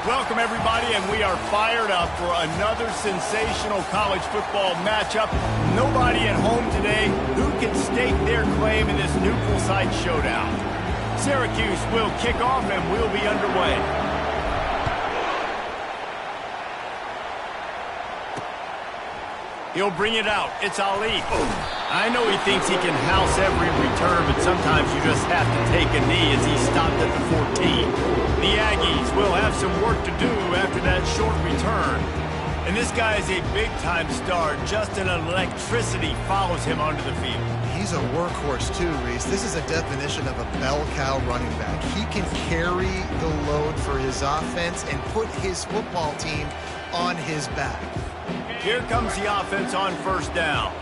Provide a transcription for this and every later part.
Welcome, everybody, and we are fired up for another sensational college football matchup. Nobody at home today who can stake their claim in this neutral site showdown. Syracuse will kick off, and we'll be underway. He'll bring it out. It's Ali. I know he thinks he can house every return, but sometimes you just have to take a knee as he stopped at the 14. The Aggies will have some work to do after that short return. And this guy is a big-time star. Just an electricity follows him onto the field. He's a workhorse too, Reese. This is a definition of a bell cow running back. He can carry the load for his offense and put his football team on his back. Here comes the offense on first down.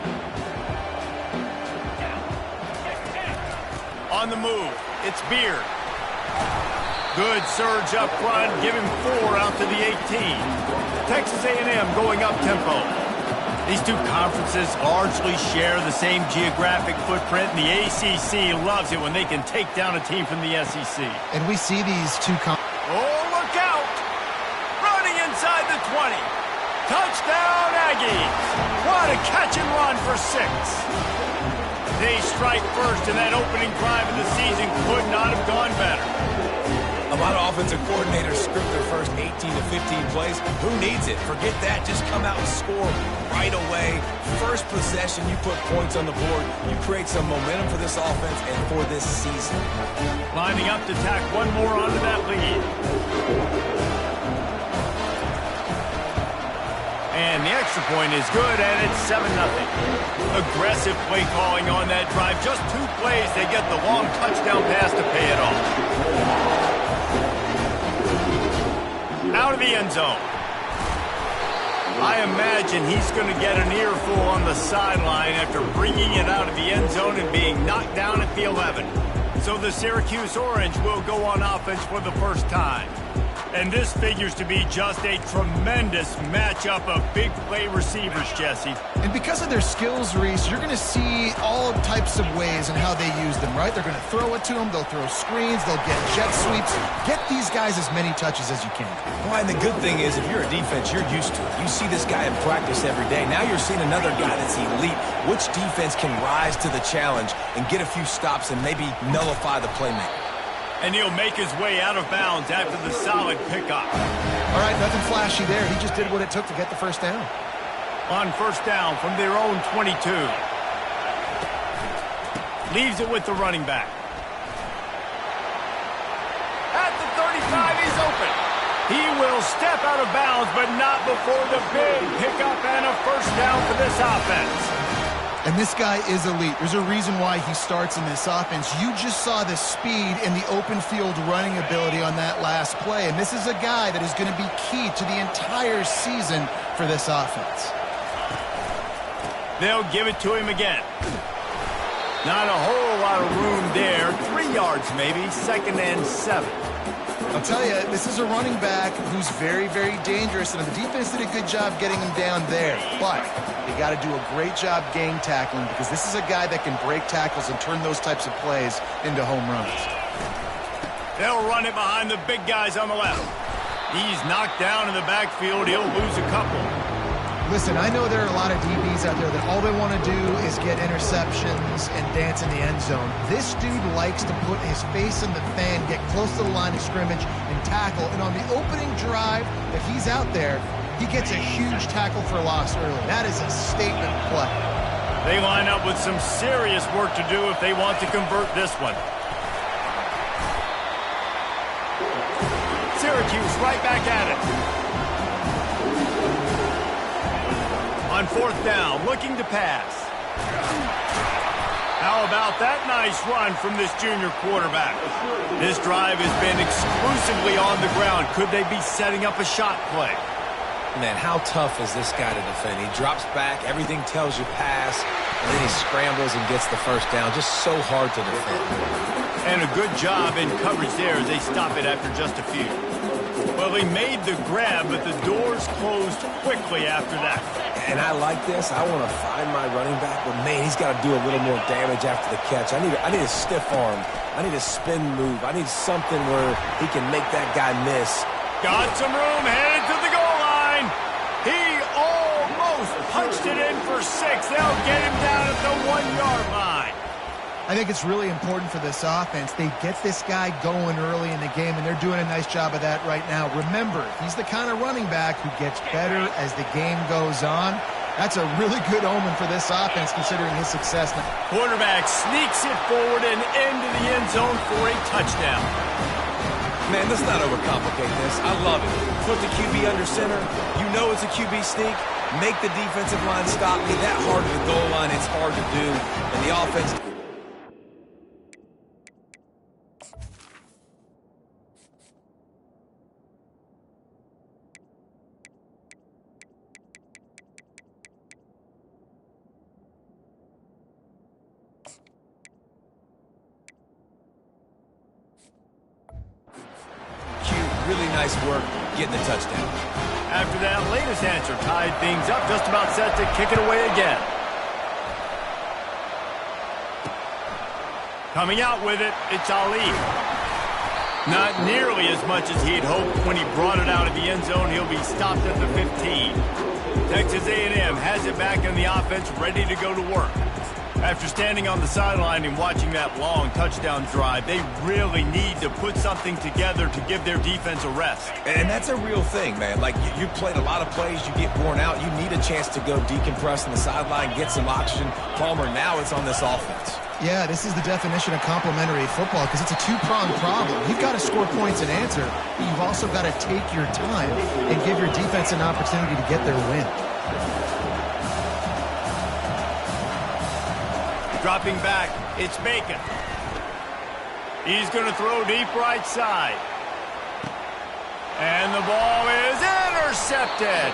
On the move, it's Beard. Good surge up front, give him 4 out to the 18. Texas A&M going up tempo. These two conferences largely share the same geographic footprint, and the ACC loves it when they can take down a team from the SEC. And we see these two oh, look out! Running inside the 20. Touchdown, Aggies! What a catch and run for 6. They strike first, and that opening drive of the season could not have gone better. A lot of offensive coordinators script their first 18 to 15 plays. Who needs it? Forget that. Just come out and score right away. First possession, you put points on the board. You create some momentum for this offense and for this season. Lining up to tack one more onto that lead. And the extra point is good, and it's 7-0. Aggressive play calling on that drive. Just 2 plays, they get the long touchdown pass to pay it off. Out of the end zone. I imagine he's going to get an earful on the sideline after bringing it out of the end zone and being knocked down at the 11. So the Syracuse Orange will go on offense for the first time. And this figures to be just a tremendous matchup of big play receivers, Jesse. And because of their skills, Reese, you're going to see all types of ways and how they use them, right? They're going to throw it to them. They'll throw screens. They'll get jet sweeps. Get these guys as many touches as you can. Well, and the good thing is, if you're a defense, you're used to it. You see this guy in practice every day. Now you're seeing another guy that's elite. Which defense can rise to the challenge and get a few stops and maybe nullify the playmaker? And he'll make his way out of bounds after the solid pickup. All right, nothing flashy there. He just did what it took to get the first down. On first down from their own 22. Leaves it with the running back. At the 35, he's open. He will step out of bounds, but not before the big pickup and a first down for this offense. And this guy is elite. There's a reason why he starts in this offense. You just saw the speed and the open field running ability on that last play. And this is a guy that is going to be key to the entire season for this offense. They'll give it to him again. Not a whole lot of room there. 3 yards maybe, 2nd and 7. I'll tell you, this is a running back who's very, very dangerous, and the defense did a good job getting him down there. But you got to do a great job gang tackling, because this is a guy that can break tackles and turn those types of plays into home runs. They'll run it behind the big guys on the left. He's knocked down in the backfield. He'll lose a couple. Listen, I know there are a lot of DBs out there that all they want to do is get interceptions and dance in the end zone. This dude likes to put his face in the fan, get close to the line of scrimmage, and tackle. And on the opening drive that he's out there, he gets a huge tackle for loss early. That is a statement play. They line up with some serious work to do if they want to convert this one. Syracuse right back at it. On fourth down, looking to pass. How about that nice run from this junior quarterback? This drive has been exclusively on the ground. Could they be setting up a shot play? Man, how tough is this guy to defend? He drops back, everything tells you pass, and then he scrambles and gets the first down. Just so hard to defend. And a good job in coverage there as they stop it after just a few. Well, he made the grab, but the doors closed quickly after that. And I like this. I want to find my running back, but man, he's got to do a little more damage after the catch. I need a stiff arm. I need a spin move. I need something where he can make that guy miss Got some room, headed to the goal line. He almost punched it in for 6. They'll get him down at the 1-yard line. I think it's really important for this offense. They get this guy going early in the game, and they're doing a nice job of that right now. Remember, he's the kind of running back who gets better as the game goes on. That's a really good omen for this offense, considering his success now. Quarterback sneaks it forward and into the end zone for a touchdown. Man, let's not overcomplicate this. I love it. Put the QB under center. You know it's a QB sneak. Make the defensive line stop. Get that hard to the goal line. It's hard to do. And the offense... Really nice work getting the touchdown. After that latest answer tied things up, just about set to kick it away again. Coming out with it, it's Ali. Not nearly as much as he'd hoped when he brought it out of the end zone. He'll be stopped at the 15. Texas A&M has it back in the offense, ready to go to work. After standing on the sideline and watching that long touchdown drive, they really need to put something together to give their defense a rest. And that's a real thing, man. Like, you played a lot of plays, you get worn out, you need a chance to go decompress on the sideline, get some oxygen. Palmer, now it's on this offense. Yeah, this is the definition of complementary football because it's a two-pronged problem. You've got to score points and answer, but you've also got to take your time and give your defense an opportunity to get their win. Dropping back, it's Bacon. He's going to throw deep right side. And the ball is intercepted.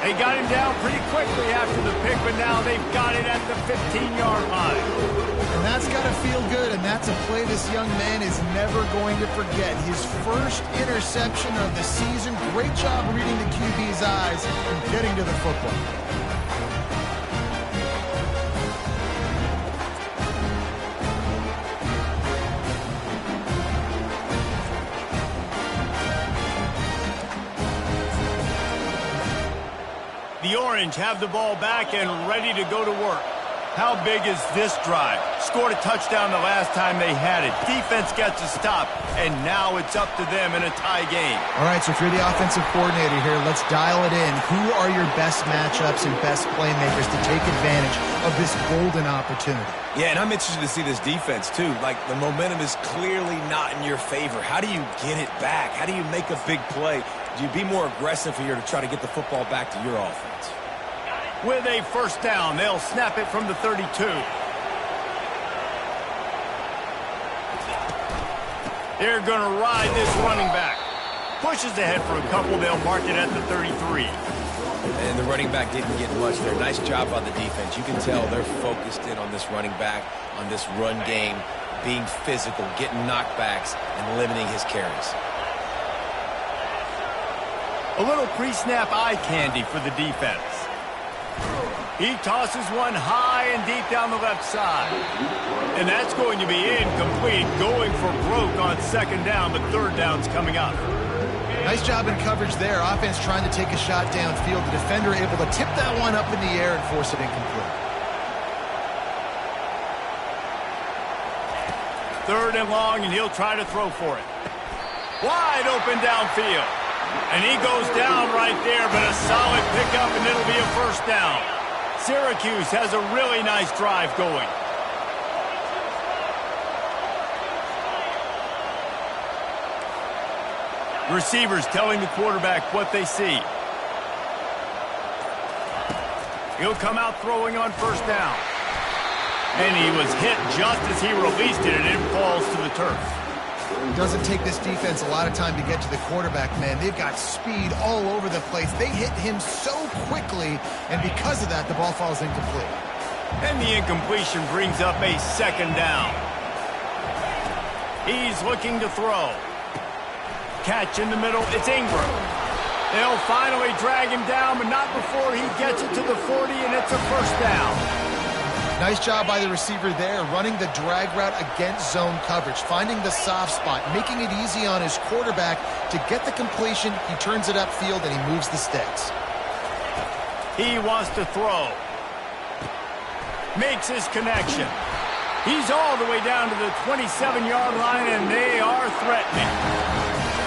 They got him down pretty quickly after the pick, but now they've got it at the 15-yard line. And that's got to feel good, and that's a play this young man is never going to forget. His first interception of the season. Great job reading the QB's eyes and getting to the football. The Orange have the ball back and ready to go to work. How big is this drive? Scored a touchdown the last time they had it. Defense gets a stop, and now it's up to them in a tie game. All right, so if you're the offensive coordinator here, let's dial it in. Who are your best matchups and best playmakers to take advantage of this golden opportunity? Yeah, and I'm interested to see this defense, too. Like, the momentum is clearly not in your favor. How do you get it back? How do you make a big play? Do you be more aggressive here to try to get the football back to your offense? With a first down, they'll snap it from the 32. They're going to ride this running back. Pushes ahead for a couple. They'll mark it at the 33. And the running back didn't get much there. Nice job by the defense. You can tell they're focused in on this running back, on this run game, being physical, getting knockbacks, and limiting his carries. A little pre-snap eye candy for the defense. He tosses one high and deep down the left side. And that's going to be incomplete, going for broke on second down, but third down's coming up. Nice job in coverage there. Offense trying to take a shot downfield. The defender able to tip that one up in the air and force it incomplete. Third and long, and he'll try to throw for it. Wide open downfield. And he goes down right there, but a solid pickup, and it'll be a first down. Syracuse has a really nice drive going. Receivers telling the quarterback what they see. He'll come out throwing on first down. And he was hit just as he released it, and it falls to the turf. It doesn't take this defense a lot of time to get to the quarterback, man. They've got speed all over the place. They hit him so quickly, and because of that, the ball falls incomplete. And the incompletion brings up a second down. He's looking to throw. Catch in the middle, it's Ingram. They'll finally drag him down, but not before he gets it to the 40, and it's a first down. Nice job by the receiver there, running the drag route against zone coverage, finding the soft spot, making it easy on his quarterback to get the completion. He turns it upfield, and he moves the sticks. He wants to throw. Makes his connection. He's all the way down to the 27-yard line, and they are threatening.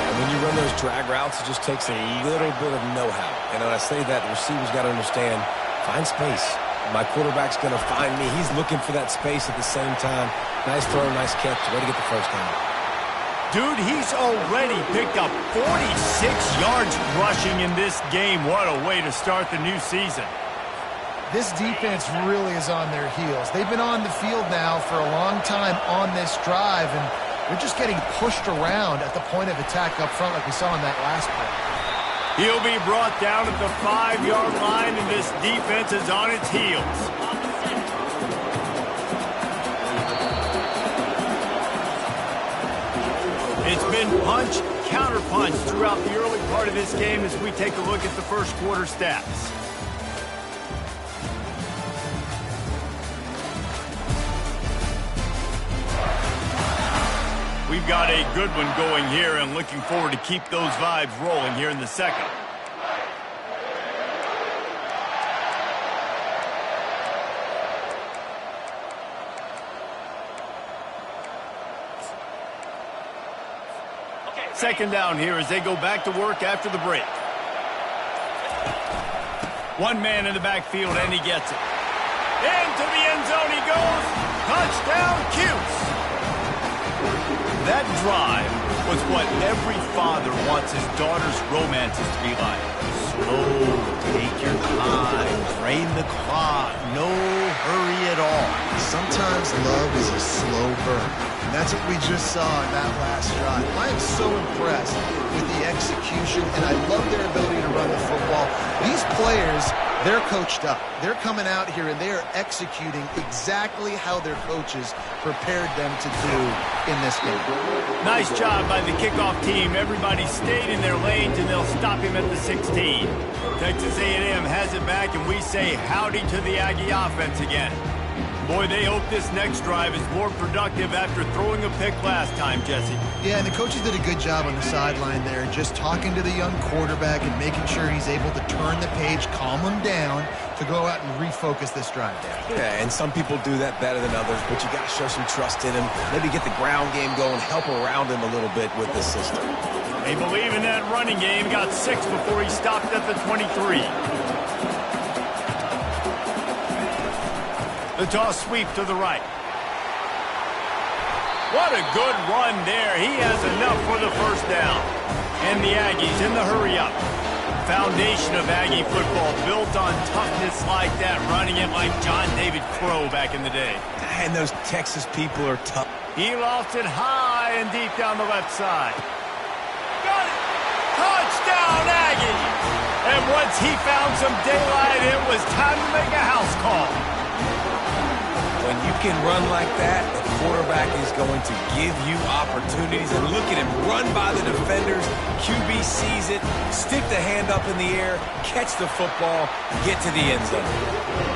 And when you run those drag routes, it just takes a little bit of know-how. And when I say that, the receiver's got to understand, find space. My quarterback's going to find me. He's looking for that space at the same time. Nice throw, nice catch. Way to get the first down. Dude, he's already picked up 46 yards rushing in this game. What a way to start the new season. This defense really is on their heels. They've been on the field now for a long time on this drive, and they're just getting pushed around at the point of attack up front like we saw in that last play. He'll be brought down at the 5-yard line, and this defense is on its heels. It's been punch, counter-punch throughout the early part of this game as we take a look at the first quarter stats. We've got a good one going here and looking forward to keep those vibes rolling here in the second. Second down here as they go back to work after the break. One man in the backfield, and he gets it. Into the end zone he goes. Touchdown, Cuse. That drive was what every father wants his daughter's romances to be like. Slow, take your time, drain the clock, no hurry at all. Sometimes love is a slow burn. And that's what we just saw in that last drive. I am so impressed with the execution, and I love their ability to run the football. These players, they're coached up. They're coming out here, and they are executing exactly how their coaches prepared them to do in this game. Nice job by the kickoff team. Everybody stayed in their lanes, and they'll stop him at the 16. Texas A&M has it back, and we say howdy to the Aggie offense again. Boy, they hope this next drive is more productive after throwing a pick last time, Jesse. Yeah, and the coaches did a good job on the sideline there, just talking to the young quarterback and making sure he's able to turn the page, calm him down, to go out and refocus this drive there. Yeah, and some people do that better than others, but you got to show some trust in him. Maybe get the ground game going, help around him a little bit with this system. They believe in that running game. Got 6 before he stopped at the 23. The toss sweep to the right. What a good run there. He has enough for the first down. And the Aggies in the hurry-up. Foundation of Aggie football built on toughness like that, running it like John David Crow back in the day. And those Texas people are tough. He lost it high and deep down the left side. Got it! Touchdown, Aggie! And once he found some daylight, it was time to make a house call. When you can run like that, the quarterback is going to give you opportunities. And look at him run by the defenders. QB sees it, stick the hand up in the air, catch the football, get to the end zone.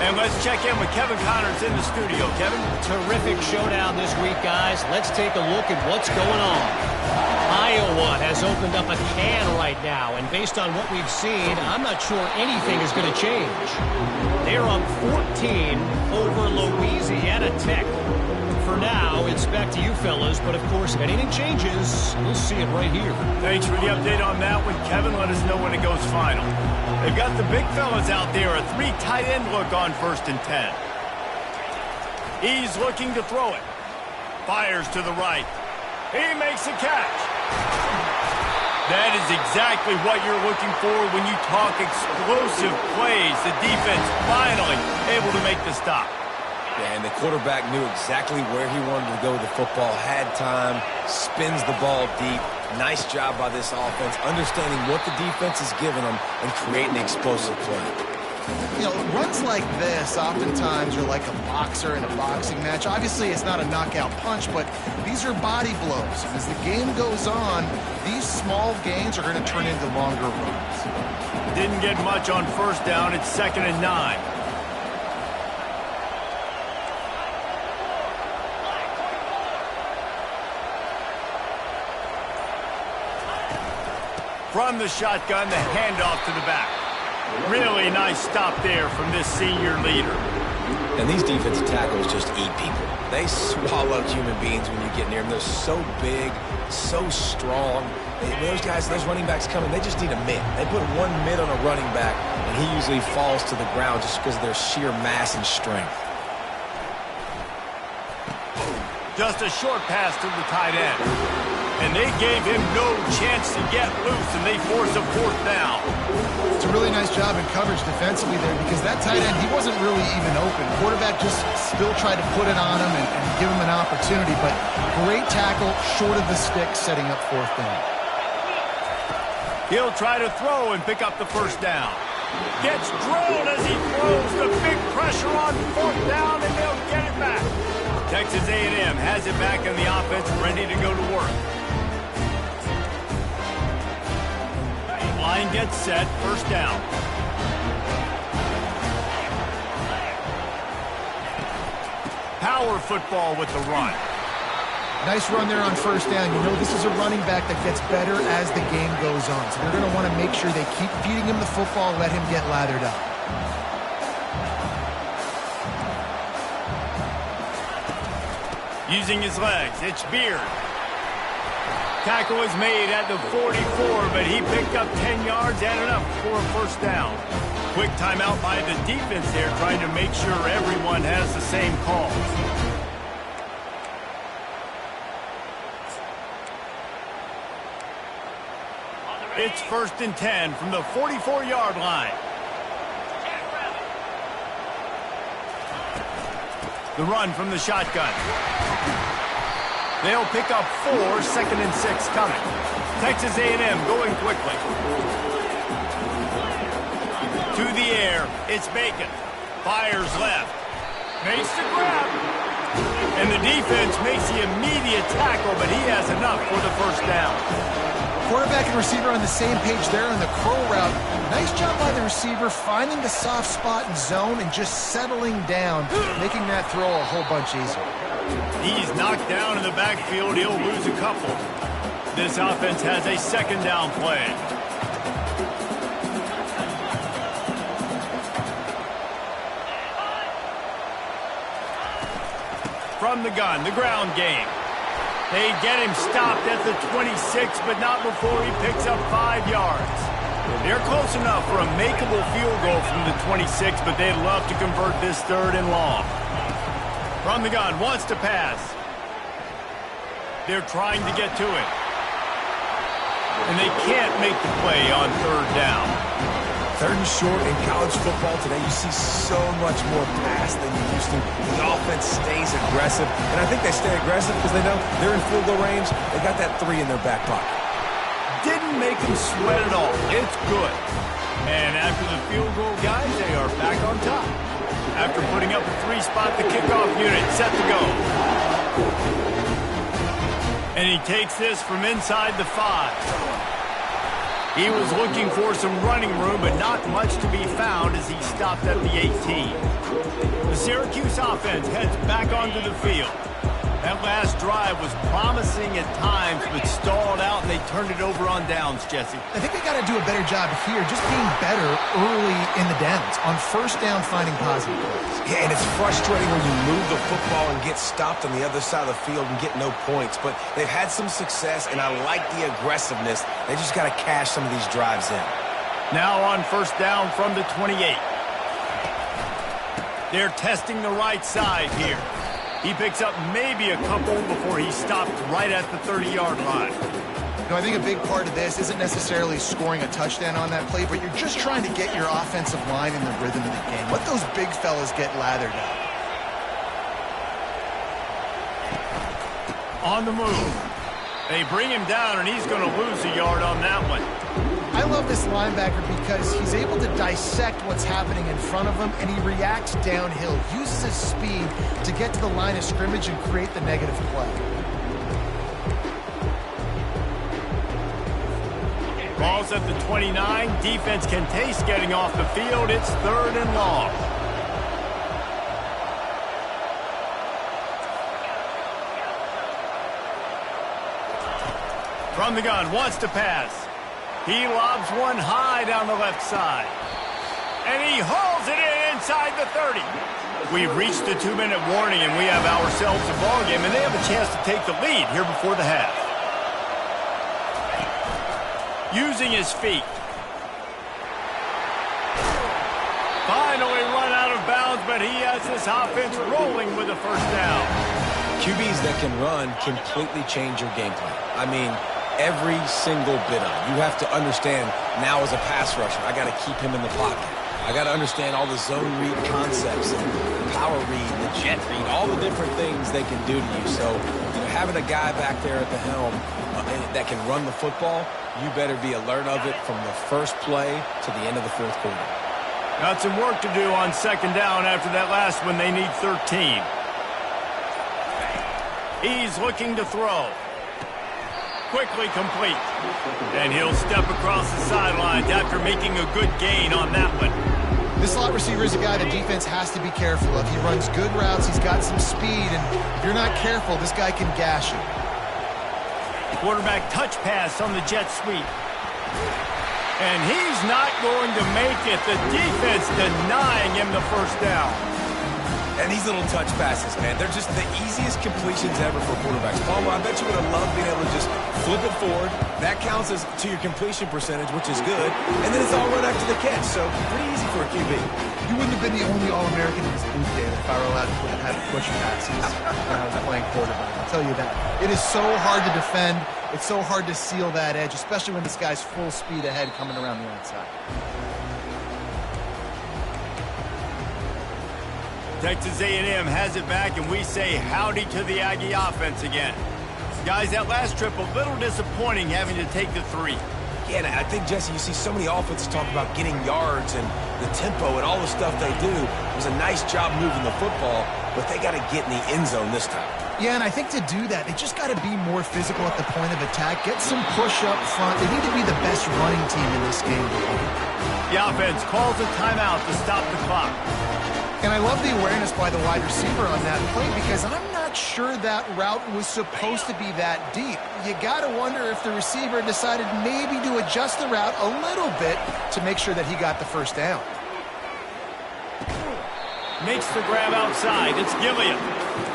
And let's check in with Kevin Connors in the studio. Kevin? Terrific showdown this week, guys. Let's take a look at what's going on. Iowa has opened up a can right now, and based on what we've seen, I'm not sure anything is going to change. They're up 14 over Louisiana Tech. For now, it's back to you fellas, but of course, if anything changes, we'll see it right here. Thanks for the update on that one, Kevin. Let us know when it goes final. They've got the big fellas out there, a 3 tight end look on 1st and 10. He's looking to throw it. Fires to the right. He makes a catch. That is exactly what you're looking for when you talk explosive plays. The defense finally able to make the stop. Yeah, and the quarterback knew exactly where he wanted to go with the football, had time, spins the ball deep. Nice job by this offense, understanding what the defense is giving them and creating explosive play. You know, runs like this oftentimes are like a boxer in a boxing match. Obviously, it's not a knockout punch, but these are body blows. As the game goes on, these small gains are going to turn into longer runs. Didn't get much on 1st down. It's 2nd and 9. From the shotgun, the handoff to the back. Really nice stop there from this senior leader. And these defensive tackles just eat people. They swallow human beings when you get near them. They're so big, so strong. Those guys, those running backs coming, they just need a mid. They put one mid on a running back, and he usually falls to the ground just because of their sheer mass and strength. Just a short pass to the tight end. And they gave him no chance to get loose, and they force a fourth down. It's a really nice job in coverage defensively there because that tight end, he wasn't really even open. Quarterback just still tried to put it on him and give him an opportunity, but great tackle short of the stick setting up fourth down. He'll try to throw and pick up the first down. Gets drilled as he throws the big pressure on fourth down, and they'll get it back. Texas A&M has it back in the offense, ready to go to work. Line gets set, first down. Power football with the run. Nice run there on first down. You know this is a running back that gets better as the game goes on. So they're going to want to make sure they keep feeding him the football, let him get lathered up. Using his legs, it's Beard. Tackle was made at the 44, but he picked up 10 yards and enough for a first down. Quick timeout by the defense there, trying to make sure everyone has the same calls. It's 1st and 10 from the 44-yard line. The run from the shotgun. They'll pick up 4, 2nd and 6 coming. Texas A&M going quickly. To the air, it's Bacon. Fires left. Makes the grab. And the defense makes the immediate tackle, but he has enough for the first down. Quarterback and receiver on the same page there on the curl route. Nice job by the receiver finding the soft spot in zone and just settling down, making that throw a whole bunch easier. He's knocked down in the backfield. He'll lose a couple. This offense has a second down play. From the gun, the ground game. They get him stopped at the 26, but not before he picks up 5 yards. They're close enough for a makeable field goal from the 26, but they'd love to convert this 3rd and long. From the gun, wants to pass. They're trying to get to it. And they can't make the play on 3rd down. 3rd and short in college football today, you see so much more pass than you used to. The offense stays aggressive, and I think they stay aggressive because they know they're in field goal range. They got that 3 in their back pocket. Didn't make them sweat at all. It's good. And after the field goal, guys, they are back on top. After putting up a 3-spot, the kickoff unit set to go. And he takes this from inside the 5. He was looking for some running room, but not much to be found as he stopped at the 18. The Syracuse offense heads back onto the field. That last drive was promising at times, but stalled out, and they turned it over on downs, Jesse. I think they got to do a better job here, just being better early in the downs. On first down, finding positive plays. Yeah, and it's frustrating when you move the football and get stopped on the other side of the field and get no points. But they've had some success, and I like the aggressiveness. They just got to cash some of these drives in. Now on first down from the 28. They're testing the right side here. He picks up maybe a couple before he stopped right at the 30-yard line. You know, I think a big part of this isn't necessarily scoring a touchdown on that play, but you're just trying to get your offensive line in the rhythm of the game. Let those big fellas get lathered up. On the move. They bring him down, and he's going to lose a yard on that one. I love this linebacker because he's able to dissect what's happening in front of him, and he reacts downhill, uses his speed to get to the line of scrimmage and create the negative play. Ball's at the 29. Defense can taste getting off the field. It's 3rd and long. From the gun, wants to pass. He lobs one high down the left side. And he hauls it in inside the 30. We've reached the 2-minute warning, and we have ourselves a ball game, and they have a chance to take the lead here before the half. Using his feet. Finally run out of bounds, but he has this offense rolling with a first down. QBs that can run completely change your game plan. I mean, every single bit of it. You have to understand now as a pass rusher, I got to keep him in the pocket. I got to understand all the zone read concepts and the power read, the jet read, all the different things they can do to you. So, having a guy back there at the helm that can run the football, you better be alert of it from the first play to the end of the fourth quarter. Got some work to do on second down after that last one. They need 13. He's looking to throw. Quickly complete. And he'll step across the sidelines after making a good gain on that one. This slot receiver is a guy the defense has to be careful of. He runs good routes. He's got some speed. And if you're not careful, this guy can gash you. Quarterback touch pass on the jet sweep. And he's not going to make it. The defense denying him the first down. And these little touch passes, man, they're just the easiest completions ever for quarterbacks. Palmer, I bet you would have loved being able to just flip it forward. That counts as to your completion percentage, which is good. And then it's all run after the catch, so pretty easy for a QB. You wouldn't have been the only All-American in this booth, David, if I were allowed to have push passes when I was playing quarterback. I'll tell you that. It is so hard to defend. It's so hard to seal that edge, especially when this guy's full speed ahead coming around the outside. Texas A&M has it back, and we say howdy to the Aggie offense again. Guys, that last trip, a little disappointing having to take the 3. Yeah, and I think, Jesse, you see so many offenses talk about getting yards and the tempo and all the stuff they do. It was a nice job moving the football, but they got to get in the end zone this time. Yeah, and I think to do that, they just got to be more physical at the point of attack, get some push up front. They need to be the best running team in this game. The offense calls a timeout to stop the clock. And I love the awareness by the wide receiver on that play because I'm not sure that route was supposed to be that deep. You got to wonder if the receiver decided maybe to adjust the route a little bit to make sure that he got the first down. Makes the grab outside. It's Gilliam.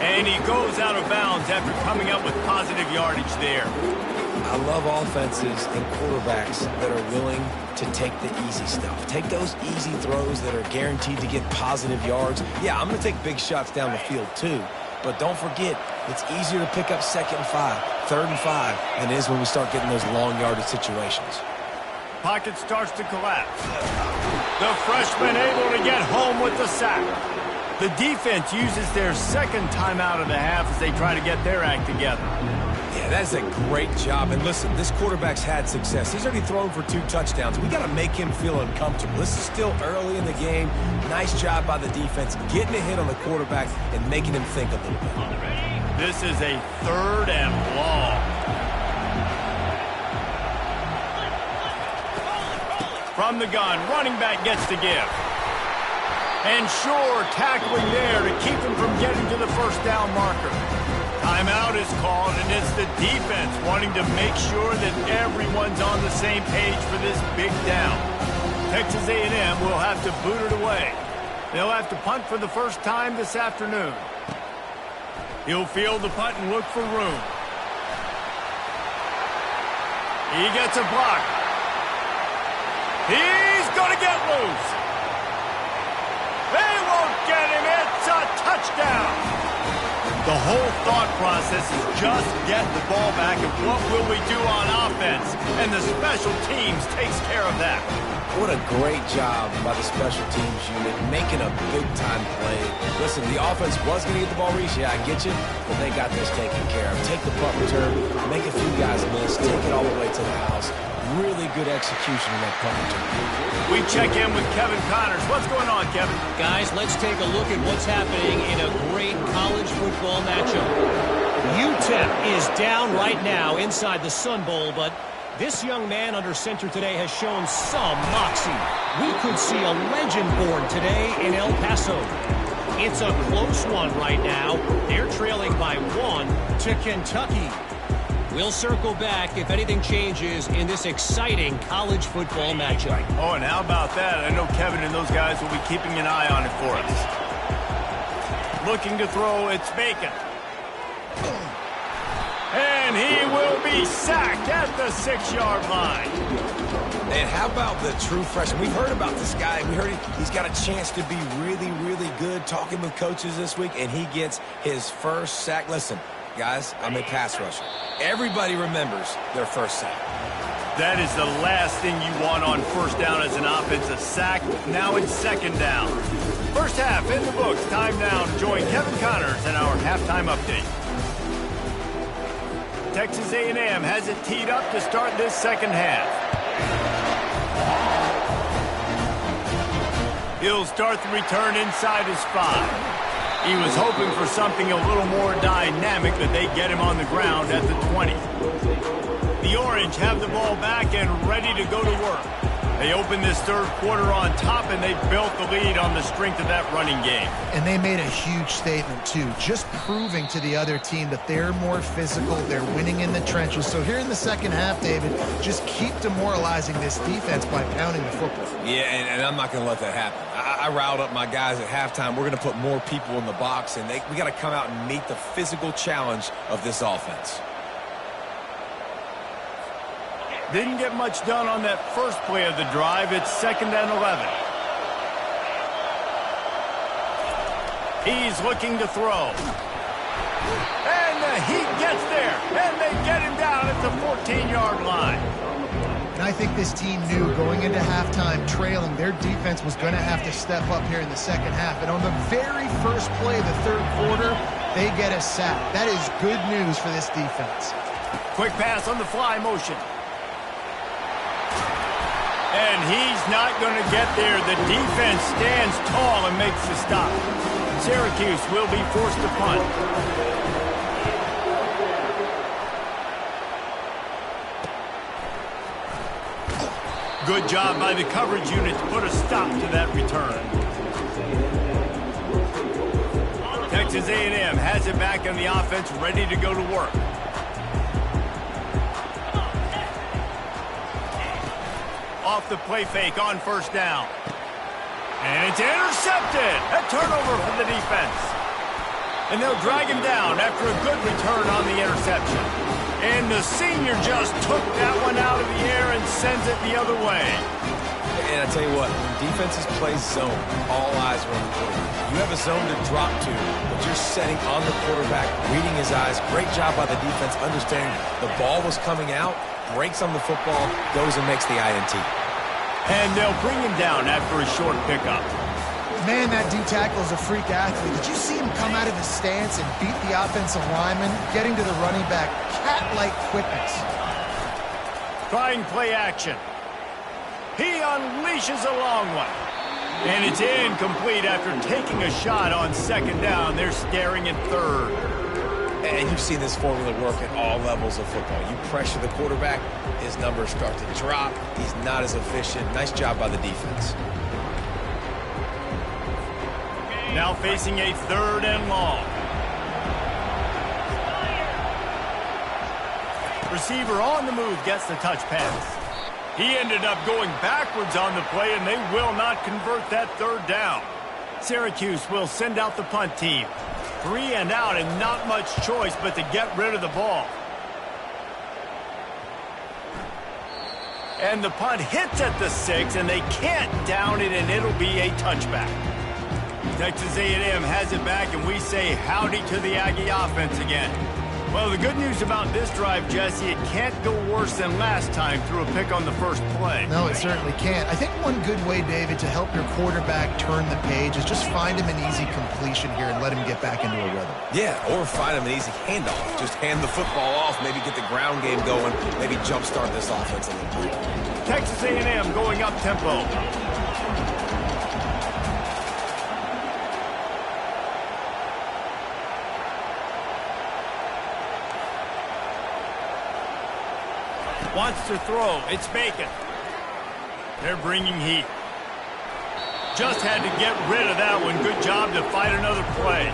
And he goes out of bounds after coming up with positive yardage there. I love offenses and quarterbacks that are willing to take the easy stuff. Take those easy throws that are guaranteed to get positive yards. Yeah, I'm going to take big shots down the field too. But don't forget, it's easier to pick up 2nd and 5, 3rd and 5 than it is when we start getting those long yardage situations. Pocket starts to collapse. The freshman able to get home with the sack. The defense uses their second timeout of the half as they try to get their act together. Yeah, that's a great job. And listen, this quarterback's had success. He's already thrown for 2 touchdowns. We got to make him feel uncomfortable. This is still early in the game. Nice job by the defense, getting a hit on the quarterback and making him think a little bit. This is a 3rd and long. From the gun, running back gets to give. And Shore tackling there to keep him from getting to the first down marker. Timeout is called, and it's the defense wanting to make sure that everyone's on the same page for this big down. Texas A&M will have to boot it away. They'll have to punt for the first time this afternoon. He'll field the punt and look for room. He gets a block. He's going to get loose. They won't get him. It's a touchdown. The whole thought process is just get the ball back, and what will we do on offense? And the special teams takes care of that. What a great job by the special teams unit, making a big-time play. Listen, the offense was going to get the ball reached. Yeah, I get you, but they got this taken care of. Take the punt return, make a few guys miss, take it all the way to the house. Really good execution in that punt return. We check in with Kevin Connors. What's going on, Kevin? Guys, let's take a look at what's happening in a great college football matchup. UTEP is down right now inside the Sun Bowl, but this young man under center today has shown some moxie. We could see a legend born today in El Paso. It's a close one right now. They're trailing by 1 to Kentucky. We'll circle back if anything changes in this exciting college football matchup. Oh, and how about that? I know Kevin and those guys will be keeping an eye on it for us. Looking to throw, it's Bacon. And he will be sacked at the 6-yard line. And how about the true freshman? We've heard about this guy. We heard he's got a chance to be really, really good, talking with coaches this week, and he gets his first sack. Listen, guys, I'm a pass rusher. Everybody remembers their first sack. That is the last thing you want on first down as an offensive sack. Now in second down. First half in the books. Time now to join Kevin Connors in our halftime update. Texas A&M has it teed up to start this second half. He'll start the return inside his 5. He was hoping for something a little more dynamic, but they get him on the ground at the 20. The Orange have the ball back and ready to go to work. They open this third quarter on top, and they built the lead on the strength of that running game. And they made a huge statement, too, just proving to the other team that they're more physical, they're winning in the trenches. So here in the second half, David, just keep demoralizing this defense by pounding the football. Yeah, and I'm not going to let that happen. I riled up my guys at halftime. We're going to put more people in the box, and we got to come out and meet the physical challenge of this offense. Didn't get much done on that first play of the drive. It's 2nd and 11. He's looking to throw. And he gets there. And they get him down at the 14-yard line. And I think this team knew going into halftime trailing, their defense was going to have to step up here in the second half. And on the very first play of the third quarter, they get a sack. That is good news for this defense. Quick pass on the fly motion. And he's not going to get there. The defense stands tall and makes the stop. Syracuse will be forced to punt. Good job by the coverage unit to put a stop to that return. Texas A&M has it back on the offense, ready to go to work. Off the play fake on first down. And it's intercepted. A turnover for the defense. And they'll drag him down after a good return on the interception. And the senior just took that one out of the air and sends it the other way. And I tell you what, when defenses play zone, all eyes are on the quarterback. You have a zone to drop to, but you're setting on the quarterback, reading his eyes. Great job by the defense, understanding the ball was coming out, breaks on the football, goes and makes the INT. And they'll bring him down after a short pickup. Man, that D-tackle is a freak athlete. Did you see him come out of his stance and beat the offensive lineman, getting to the running back? Cat-like quickness. Trying play action. He unleashes a long one. And it's incomplete after taking a shot on second down. They're staring at third. And you've seen this formula work at all levels of football. You pressure the quarterback, his numbers start to drop. He's not as efficient. Nice job by the defense. Now facing a 3rd and long. Receiver on the move gets the touch pass. He ended up going backwards on the play, and they will not convert that 3rd down. Syracuse will send out the punt team. 3 and out, and not much choice but to get rid of the ball. And the punt hits at the 6, and they can't down it, and it'll be a touchback. Texas A&M has it back, and we say howdy to the Aggie offense again. Well, the good news about this drive, Jesse, it can't go worse than last time through a pick on the first play. No, it certainly can't. I think one good way, David, to help your quarterback turn the page is just find him an easy completion here and let him get back into a rhythm. Yeah, or find him an easy handoff. Just hand the football off, maybe get the ground game going, maybe jumpstart this offense a little bit. Texas A&M going up tempo. Wants to throw. It's Bacon. They're bringing heat. Just had to get rid of that one. Good job to fight another play.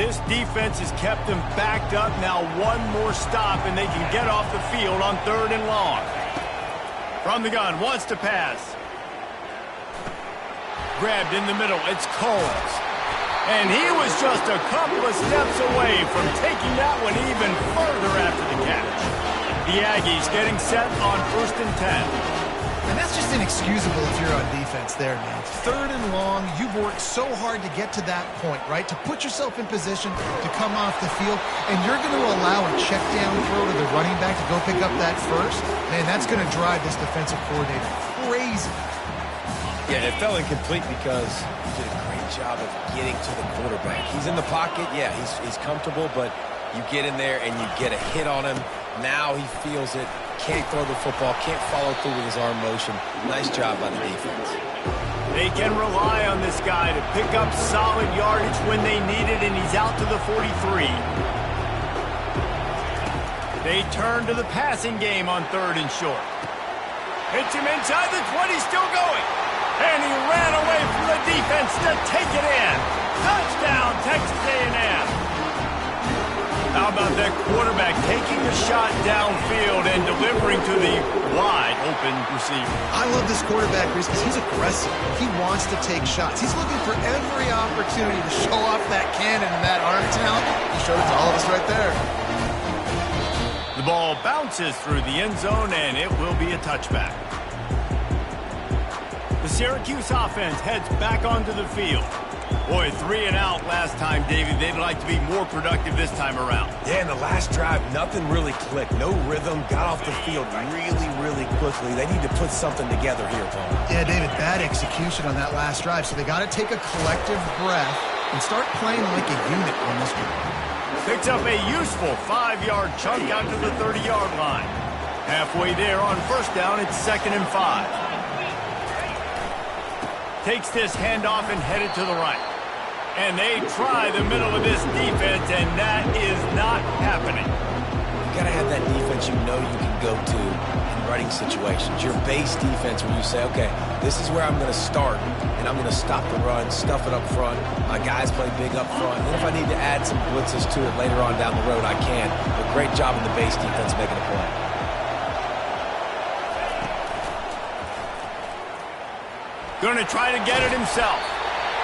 This defense has kept them backed up. Now one more stop, and they can get off the field on 3rd and long. From the gun, wants to pass. Grabbed in the middle, it's Coles. And he was just a couple of steps away from taking that one even further after the catch. The Aggies getting set on 1st and 10. And that's just inexcusable if you're on defense there, man. 3rd and long, you've worked so hard to get to that point, right? To put yourself in position to come off the field, and you're going to allow a check down throw to the running back to go pick up that first. Man, that's going to drive this defensive coordinator crazy. Yeah, it fell incomplete because he did a great job of getting to the quarterback. He's in the pocket, yeah, he's comfortable, but you get in there and you get a hit on him. Now he feels it, can't throw the football, can't follow through with his arm motion. Nice job by the defense. They can rely on this guy to pick up solid yardage when they need it, and he's out to the 43. They turn to the passing game on 3rd and short. Hits him inside the 20, still going. And he ran away from the defense to take it in. Touchdown, Texas A&M. How about that quarterback taking the shot downfield and delivering to the wide-open receiver? I love this quarterback, Reese, because he's aggressive. He wants to take shots. He's looking for every opportunity to show off that cannon and that arm talent. He showed it to all of us right there. The ball bounces through the end zone, and it will be a touchback. The Syracuse offense heads back onto the field. Boy, 3 and out last time, David. They'd like to be more productive this time around. Yeah, in the last drive, nothing really clicked. No rhythm, got off the field really, really quickly. They need to put something together here, Tony. Yeah, David, bad execution on that last drive, so they got to take a collective breath and start playing like a unit on this one. Picks up a useful 5-yard chunk out to the 30-yard line. Halfway there on 1st down, it's 2nd and 5. Takes this handoff and headed to the right. And they try the middle of this defense, and that is not happening. You got to have that defense you know you can go to in running situations. Your base defense where you say, okay, this is where I'm going to start, and I'm going to stop the run, stuff it up front. My guys play big up front. And if I need to add some blitzes to it later on down the road, I can. But great job in the base defense making a play. Going to try to get it himself.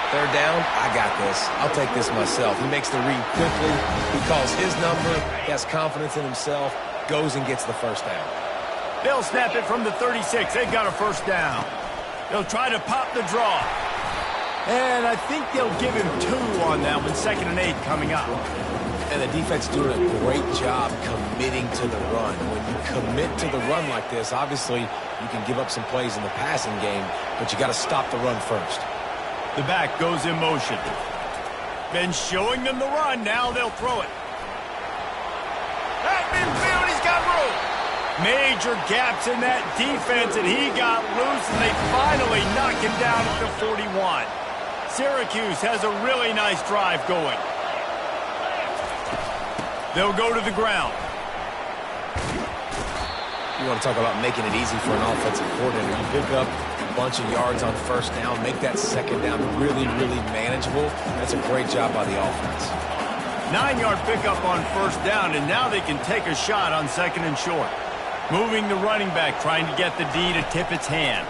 3rd down, I got this. I'll take this myself. He makes the read quickly. He calls his number. He has confidence in himself. Goes and gets the 1st down. They'll snap it from the 36. They've got a 1st down. They'll try to pop the draw. And I think they'll give him 2 on that one. 2nd and 8 coming up. And the defense doing a great job committing to the run. When you commit to the run like this, obviously you can give up some plays in the passing game, but you got to stop the run first. The back goes in motion. Been showing them the run. Now they'll throw it. At midfield, he's got room. Major gaps in that defense, and he got loose, and they finally knock him down at the 41. Syracuse has a really nice drive going. They'll go to the ground. You want to talk about making it easy for an offensive coordinator. You pick up a bunch of yards on 1st down, make that 2nd down really, really manageable. That's a great job by the offense. 9-yard pickup on 1st down, and now they can take a shot on 2nd and short. Moving the running back, trying to get the D to tip its hand.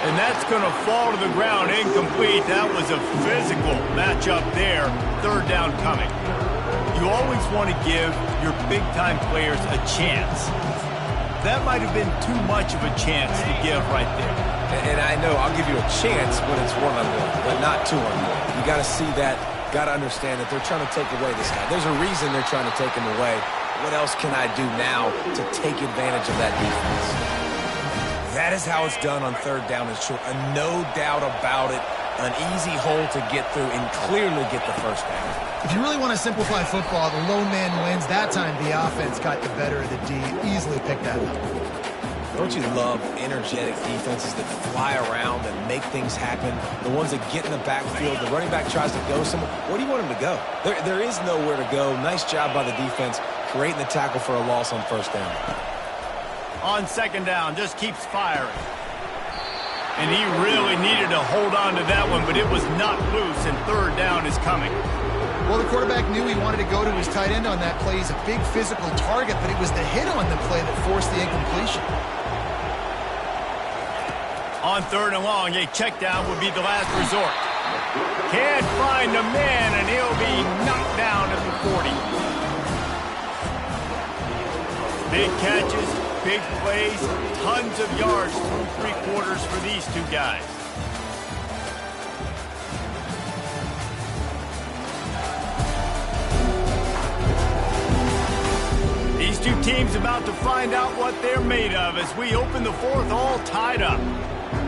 And that's going to fall to the ground, incomplete. That was a physical matchup there. 3rd down coming. You always want to give your big-time players a chance. That might have been too much of a chance to give right there. And I know I'll give you a chance when it's 1-on-1, but not 2-on-1. You got to see that, got to understand that they're trying to take away this guy. There's a reason they're trying to take him away. What else can I do now to take advantage of that defense? That is how it's done on 3rd down and short. No doubt about it. An easy hole to get through and clearly get the 1st down. If you really want to simplify football, the low man wins. That time the offense got the better of the D. Easily picked that up. Don't you love energetic defenses that fly around and make things happen? The ones that get in the backfield, the running back tries to go somewhere. Where do you want him to go? There is nowhere to go. Nice job by the defense creating the tackle for a loss on 1st down. On 2nd down, just keeps firing. And he really needed to hold on to that one, but it was not loose, and third down is coming. Well, the quarterback knew he wanted to go to his tight end on that play. He's a big physical target, but it was the hit on the play that forced the incompletion. On third and long, a check down would be the last resort. Can't find a man, and he'll be knocked down at the 40. Big catches, big plays, tons of yards through three quarters for these two guys. These two teams about to find out what they're made of as we open the fourth all tied up.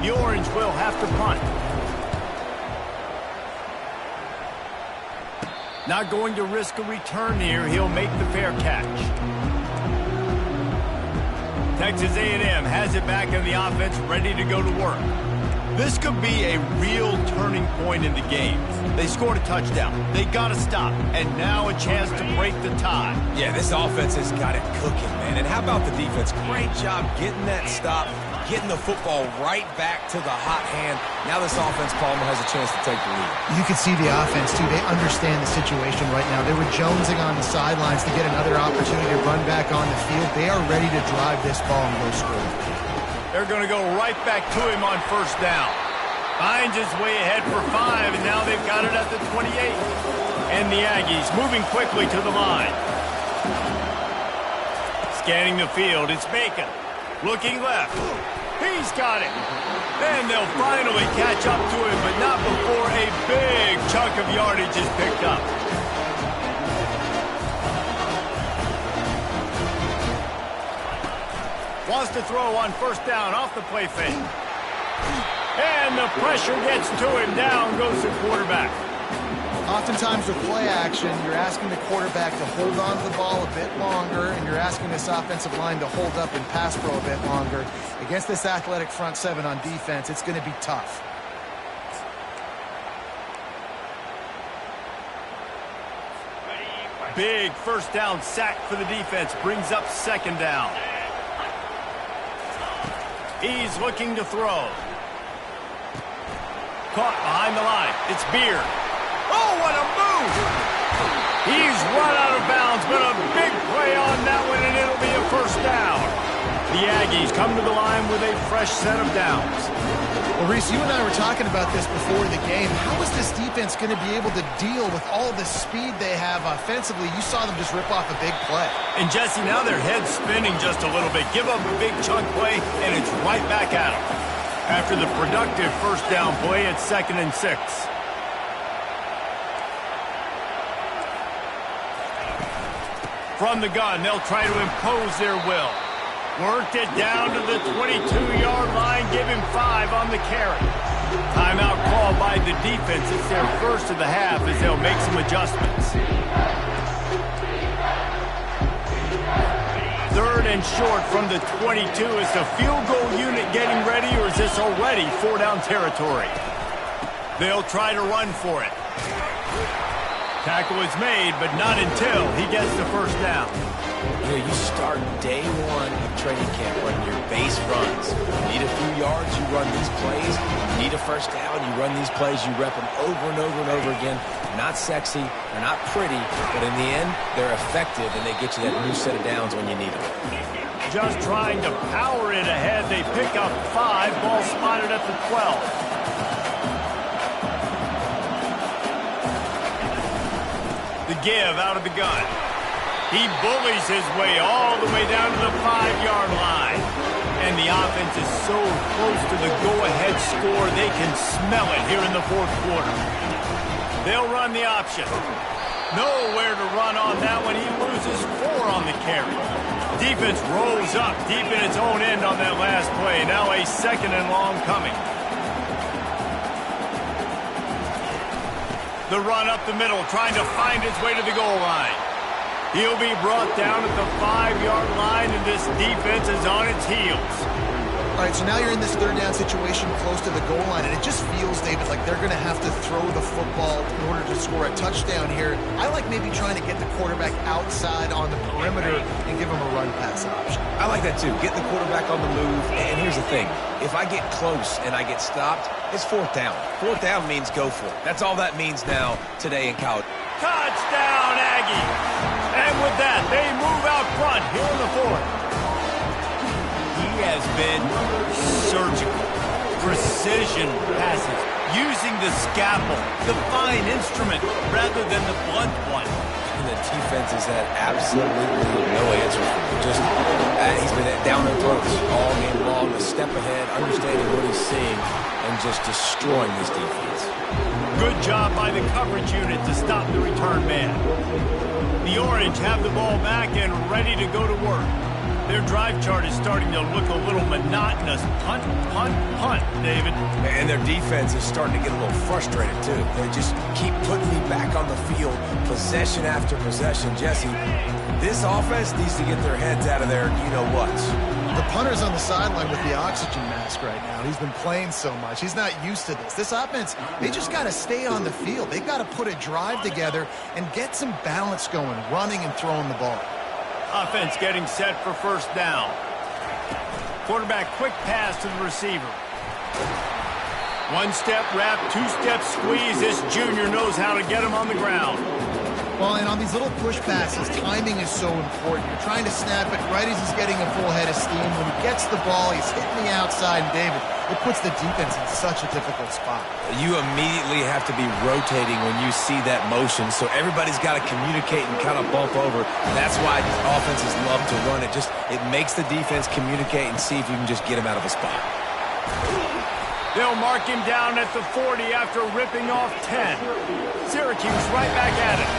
The Orange will have to punt. Not going to risk a return here. He'll make the fair catch. Texas A&M has it back in the offense, ready to go to work. This could be a real turning point in the game. They scored a touchdown. They got to stop. And now a chance to break the tie. Yeah, this offense has got it cooking, man. And how about the defense? Great job getting that stop, getting the football right back to the hot hand. Now this offense, Palmer, has a chance to take the lead. You can see the offense, too. They understand the situation right now. They were jonesing on the sidelines to get another opportunity to run back on the field. They are ready to drive this ball and go score. They're going to go right back to him on first down. Finds his way ahead for 5, and now they've got it at the 28. And the Aggies moving quickly to the line. Scanning the field, it's Bacon. Looking left. He's got it. And they'll finally catch up to him, but not before a big chunk of yardage is picked up. Wants to throw on first down off the play fake. And the pressure gets to him. Down goes the quarterback. Oftentimes with play action, you're asking the quarterback to hold on to the ball a bit longer, and you're asking this offensive line to hold up and pass pro a bit longer. Against this athletic front seven on defense, it's going to be tough. Big first down sack for the defense. Brings up second down. He's looking to throw. Caught behind the line. It's Beard. Oh, what a move! He's run out of bounds, but a big play on that one, and it'll be a first down. The Aggies come to the line with a fresh set of downs. Well, Reese, you and I were talking about this before the game. How is this defense going to be able to deal with all the speed they have offensively? You saw them just rip off a big play. And, Jesse, now their head's spinning just a little bit. Give up a big chunk play, and it's right back at them. After the productive first down play, it's 2nd and 6. From the gun, they'll try to impose their will. Worked it down to the 22-yard line. Give him 5 on the carry. Timeout called by the defense. It's their first of the half as they'll make some adjustments. 3rd and short from the 22. Is the field goal unit getting ready, or is this already 4-down territory? They'll try to run for it. Tackle is made, but not until he gets the first down. You know, you start day one of training camp running your base runs. You need a few yards, you run these plays. You need a first down, you run these plays. You rep them over and over and over again. They're not sexy, they're not pretty, but in the end, they're effective, and they get you that new set of downs when you need them. Just trying to power it ahead. They pick up 5. Ball spotted at the 12. The give out of the gun. He bullies his way all the way down to the 5-yard line. And the offense is so close to the go-ahead score, they can smell it here in the fourth quarter. They'll run the option. Nowhere to run on that one. He loses 4 on the carry. Defense rolls up deep in its own end on that last play. Now a 2nd and long coming. The run up the middle, trying to find his way to the goal line. He'll be brought down at the 5-yard line, and this defense is on its heels. All right, so now you're in this 3rd down situation close to the goal line, and it just feels, David, like they're going to have to throw the football in order to score a touchdown here. I like maybe trying to get the quarterback outside on the perimeter perimeter and give him a run-pass option. I like that too. Get the quarterback on the move. And here's the thing. If I get close and I get stopped, it's fourth down. Fourth down means go for it. That's all that means now today in college. Touchdown, Aggie! And with that, they move out front here in the fourth. He has been surgical. Precision passes, using the scalpel, the fine instrument, rather than the blunt one. And the defense has had absolutely no answer for him. Just, he's been down their throats all game long, a step ahead, understanding what he's seeing, and just destroying this defense. Good job by the coverage unit to stop the return man. The Orange have the ball back and ready to go to work. Their drive chart is starting to look a little monotonous. Punt, punt, punt, David. And their defense is starting to get a little frustrated, too. They just keep putting me back on the field, possession after possession. Jesse, this offense needs to get their heads out of their you-know-whats. The punter's on the sideline with the oxygen mask right now. He's been playing so much. He's not used to this. This offense, they just got to stay on the field. They've got to put a drive together and get some balance going, running and throwing the ball. Offense getting set for first down. Quarterback quick pass to the receiver. One-step wrap, two-step squeeze. This junior knows how to get him on the ground. Well, and on these little push passes, timing is so important. You're trying to snap it right as he's getting a full head of steam. When he gets the ball, he's hitting the outside, and David, it puts the defense in such a difficult spot. You immediately have to be rotating when you see that motion, so everybody's got to communicate and kind of bump over. That's why offenses love to run it. It makes the defense communicate and see if you can just get him out of a spot. They'll mark him down at the 40 after ripping off 10. Syracuse right back at it.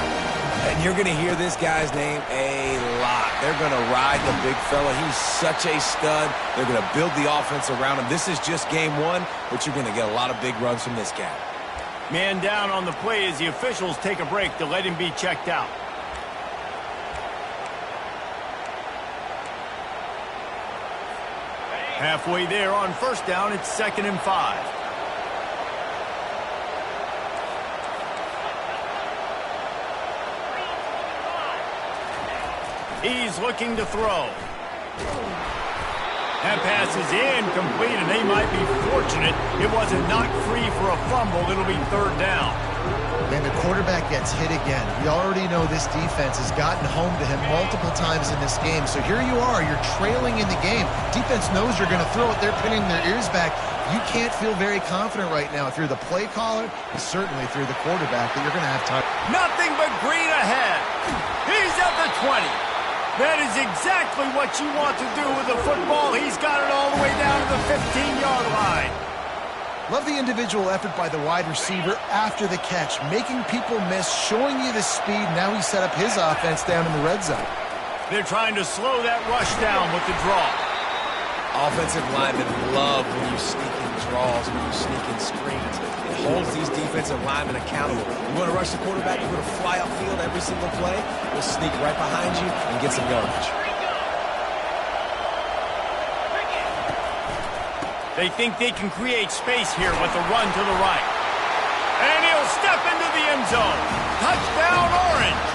And you're going to hear this guy's name a lot. They're going to ride the big fella. He's such a stud. They're going to build the offense around him. This is just game one, but you're going to get a lot of big runs from this guy. Man down on the play as the officials take a break to let him be checked out. Halfway there on first down, it's 2nd and 5. He's looking to throw. That pass is incomplete, and they might be fortunate it wasn't knocked free for a fumble. It'll be 3rd down. And the quarterback gets hit again. We already know this defense has gotten home to him multiple times in this game. So here you are, you're trailing in the game. Defense knows you're going to throw it. They're pinning their ears back. You can't feel very confident right now if you're the play caller, and certainly if you're the quarterback, that you're going to have time. Nothing but green ahead. He's at the 20. That is exactly what you want to do with the football. He's got it all the way down to the 15-yard line. Love the individual effort by the wide receiver after the catch, making people miss, showing you the speed. Now he's set up his offense down in the red zone. They're trying to slow that rush down with the draw. Offensive linemen love when you sneak in draws, when you sneak in screens. It holds these defensive linemen accountable. You want to rush the quarterback, you want to fly upfield every single play, we'll sneak right behind you and get some yardage. They think they can create space here with a run to the right. And he'll step into the end zone. Touchdown, Orange.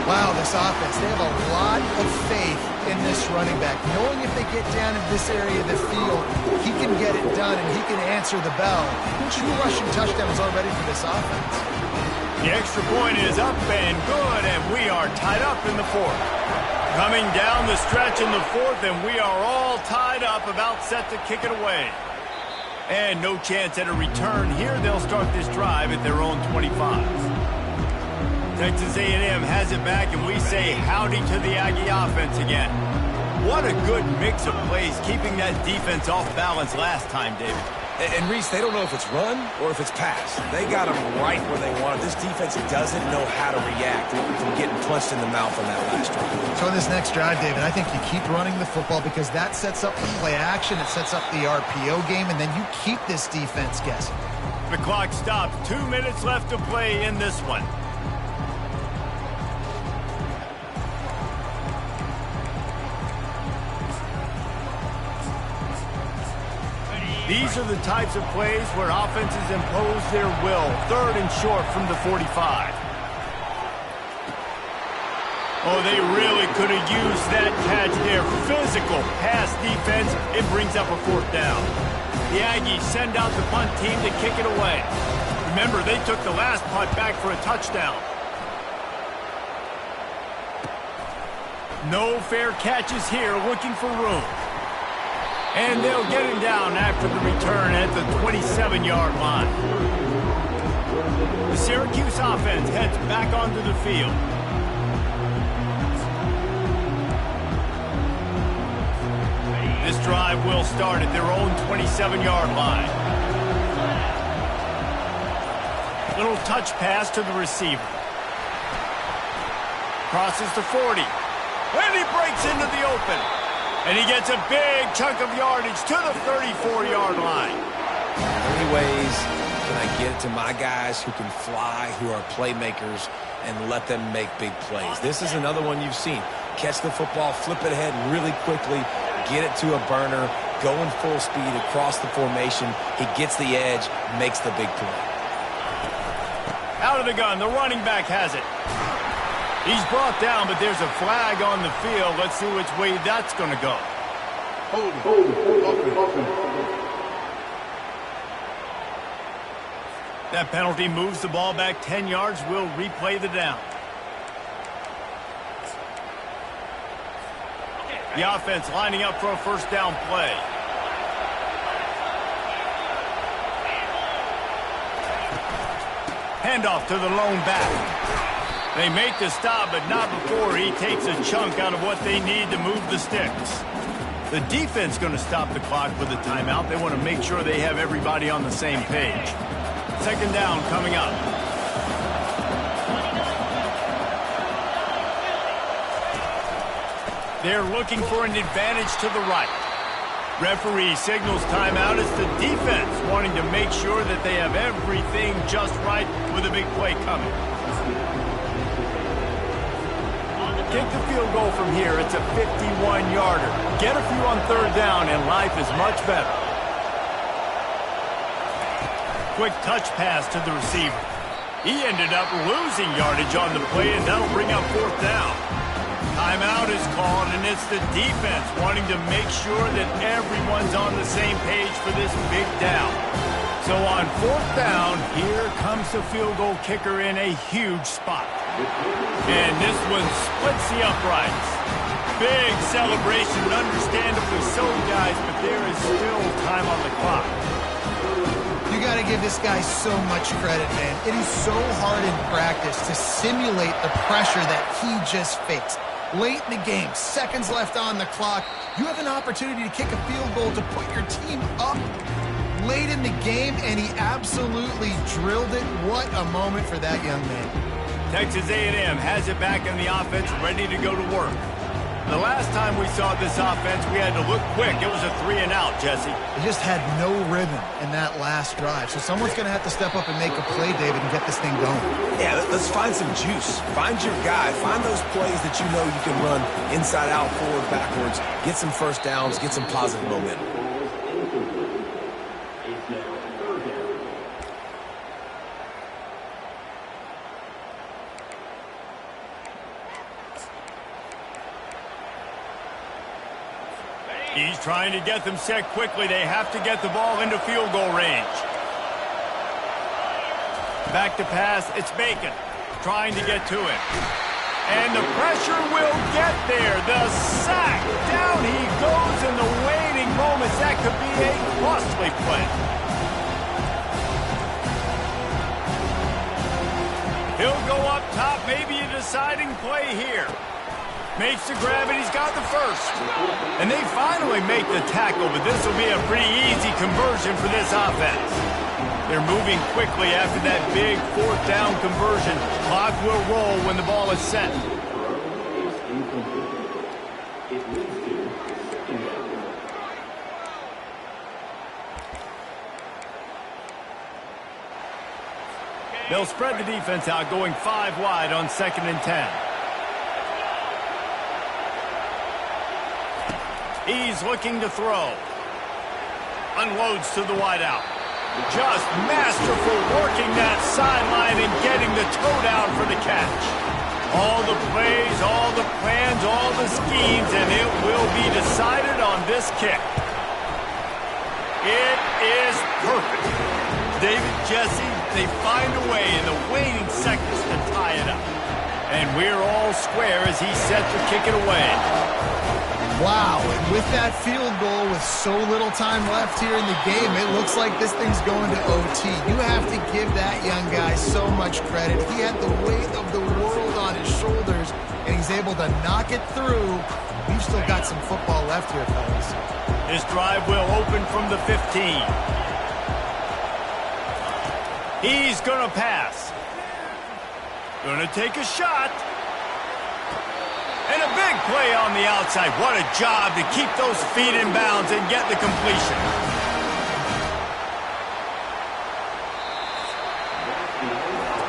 Wow, this offense, they have a lot of faith in this running back, knowing if they get down in this area of the field, he can get it done and he can answer the bell. 2 rushing touchdowns already for this offense. The extra point is up and good, and we are tied up in the 4th. Coming down the stretch in the 4th, and we are all tied up, about set to kick it away. And no chance at a return here. They'll start this drive at their own 25. Texas A&M has it back, and we say howdy to the Aggie offense again. What a good mix of plays, keeping that defense off balance last time, David. And Reese, they don't know if it's run or if it's pass. They got them right where they want it. This defense doesn't know how to react from getting punched in the mouth on that last drive. So in this next drive, David, I think you keep running the football because that sets up the play action, it sets up the RPO game, and then you keep this defense guessing. The clock stops. 2 minutes left to play in this one. These are the types of plays where offenses impose their will. 3rd and short from the 45. Oh, they really could have used that catch there. Physical pass defense. It brings up a 4th down. The Aggies send out the punt team to kick it away. Remember, they took the last punt back for a touchdown. No fair catches here, looking for room. And they'll get him down after the return at the 27-yard line. The Syracuse offense heads back onto the field. This drive will start at their own 27-yard line. Little touch pass to the receiver. Crosses the 40. And he breaks into the open. And he gets a big chunk of yardage to the 34-yard line. Many ways can I get it to my guys who can fly, who are playmakers, and let them make big plays. This is another one you've seen. Catch the football, flip it ahead really quickly, get it to a burner, going full speed across the formation. He gets the edge, makes the big play. Out of the gun, the running back has it. He's brought down, but there's a flag on the field. Let's see which way that's going to go. That penalty moves the ball back 10 yards. We'll replay the down. The offense lining up for a 1st down play. Handoff to the lone back. They make the stop, but not before he takes a chunk out of what they need to move the sticks. The defense going to stop the clock with a timeout. They want to make sure they have everybody on the same page. 2nd down coming up. They're looking for an advantage to the right. Referee signals timeout. It's the defense wanting to make sure that they have everything just right with a big play coming. Kick the field goal from here. It's a 51-yarder. Get a few on 3rd down, and life is much better. Quick touch pass to the receiver. He ended up losing yardage on the play, and that'll bring up 4th down. Timeout is called, and it's the defense wanting to make sure that everyone's on the same page for this big down. So on 4th down, here comes the field goal kicker in a huge spot. And this one splits the uprights. Big celebration, understandably so, guys, but there is still time on the clock. You got to give this guy so much credit, man. It is so hard in practice to simulate the pressure that he just faced. Late in the game, seconds left on the clock, you have an opportunity to kick a field goal to put your team up late in the game, and he absolutely drilled it. What a moment for that young man. Texas A&M has it back in the offense, ready to go to work. The last time we saw this offense, we had to look quick. It was a 3-and-out, Jesse. They just had no rhythm in that last drive. So someone's going to have to step up and make a play, David, and get this thing going. Yeah, let's find some juice. Find your guy. Find those plays that you know you can run inside out, forward, backwards. Get some 1st downs. Get some positive momentum. He's trying to get them set quickly. They have to get the ball into field goal range. Back to pass. It's Bacon trying to get to it. And the pressure will get there. The sack. Down he goes in the waiting moments. That could be a costly play. He'll go up top. Maybe a deciding play here. Makes the grab, and he's got the 1st. And they finally make the tackle, but this will be a pretty easy conversion for this offense. They're moving quickly after that big 4th down conversion. Clock will roll when the ball is set. They'll spread the defense out, going 5 wide on 2nd and 10. He's looking to throw. Unloads to the wideout. Just masterful working that sideline and getting the toe down for the catch. All the plays, all the plans, all the schemes, and it will be decided on this kick. It is perfect. David, Jesse, they find a way in the waning seconds to tie it up. And we're all square as he's set to kick it away. Wow, and with that field goal with so little time left here in the game, it looks like this thing's going to OT. You have to give that young guy so much credit. He had the weight of the world on his shoulders, and he's able to knock it through. We've still got some football left here, fellas. This drive will open from the 15. He's going to pass. Going to take a shot. And a big play on the outside. What a job to keep those feet in bounds and get the completion.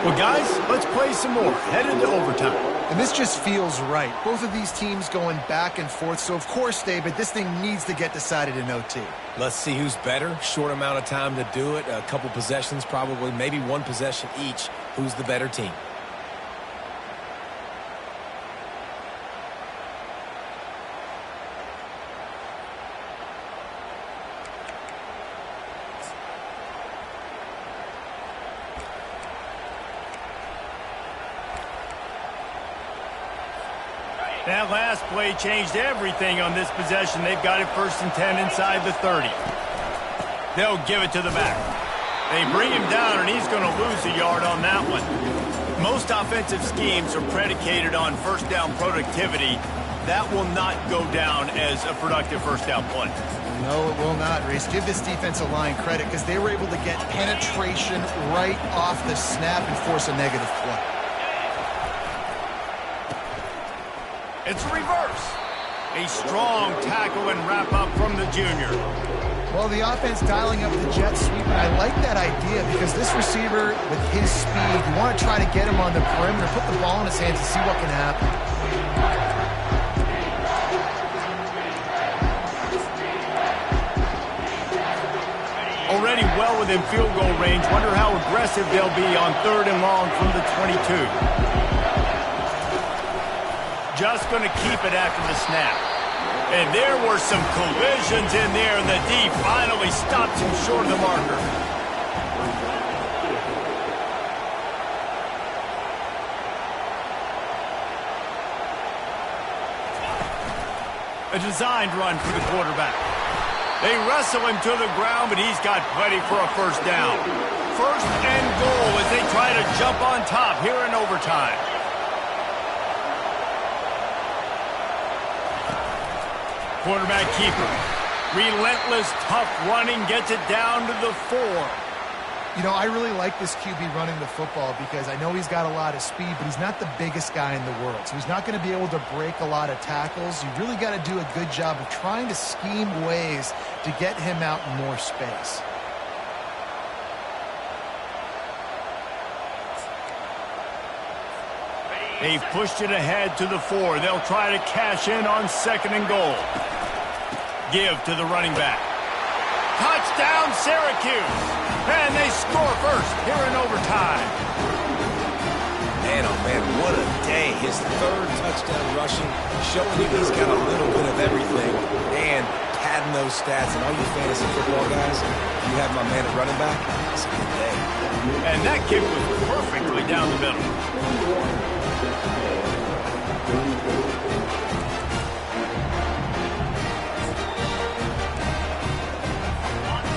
Well, guys, let's play some more. Headed to overtime. And this just feels right. Both of these teams going back and forth. So, of course, David, this thing needs to get decided in OT. Let's see who's better. Short amount of time to do it. A couple possessions probably. Maybe one possession each. Who's the better team? That last play changed everything on this possession. They've got it 1st and 10 inside the 30. They'll give it to the back. They bring him down, and he's going to lose a yard on that one. Most offensive schemes are predicated on first down productivity. That will not go down as a productive first down play. No, it will not, Reese. Give this defensive line credit because they were able to get penetration right off the snap and force a negative play. It's a reverse. A strong tackle and wrap up from the junior. Well, the offense dialing up the jet sweep, and I like that idea because this receiver, with his speed, you want to try to get him on the perimeter, put the ball in his hands and see what can happen. Already well within field goal range. Wonder how aggressive they'll be on 3rd and long from the 22. Just going to keep it after the snap. And there were some collisions in there, and the D finally stopped him short of the marker. A designed run for the quarterback. They wrestle him to the ground, but he's got plenty for a first down. 1st and goal as they try to jump on top here in overtime. Quarterback keeper. Relentless, tough running, gets it down to the 4. You know, I really like this QB running the football because I know he's got a lot of speed, but he's not the biggest guy in the world. So he's not going to be able to break a lot of tackles. You really got to do a good job of trying to scheme ways to get him out in more space. They've pushed it ahead to the 4. They'll try to cash in on 2nd and goal. Give to the running back. Touchdown, Syracuse. And they score first here in overtime. Man, oh man, what a day. His 3rd touchdown rushing, showing you he's got a little bit of everything. And padding those stats. And all you fantasy football guys, you have my man at running back. It's a good day. And that kick was perfectly down the middle.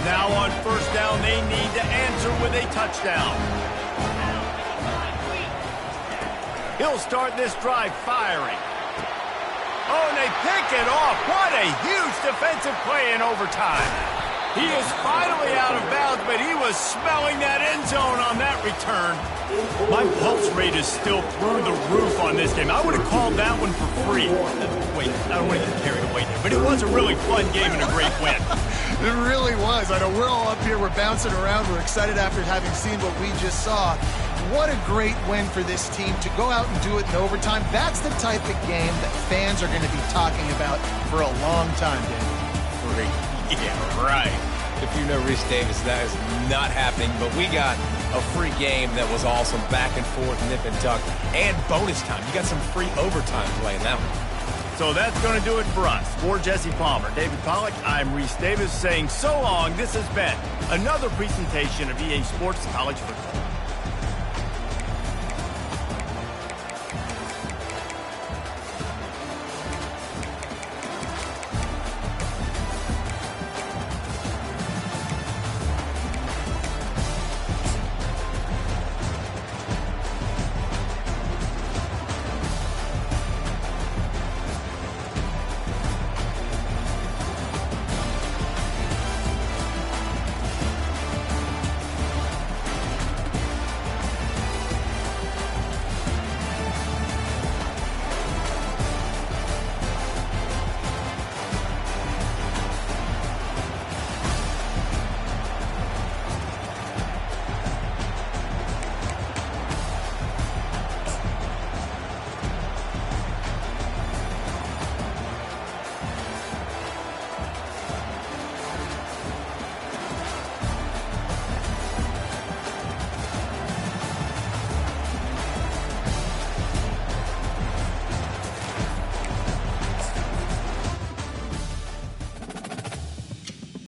Now on 1st down, they need to answer with a touchdown. He'll start this drive firing. Oh, and they pick it off. What a huge defensive play in overtime. He is finally out of bounds, but he was smelling that end zone on that return. My pulse rate is still through the roof on this game. I would have called that one for free. Wait, I don't want to get carried away there, but it was a really fun game and a great win. It really was. I know we're all up here. We're bouncing around. We're excited after having seen what we just saw. What a great win for this team to go out and do it in overtime. That's the type of game that fans are going to be talking about for a long time, David. Yeah, right. If you know Rich Davis, that is not happening, but we got a free game that was awesome, back and forth, nip and tuck, and bonus time. You got some free overtime play in that one. So that's going to do it for us. For Jesse Palmer, David Pollack, I'm Reese Davis saying so long. This has been another presentation of EA Sports College Football.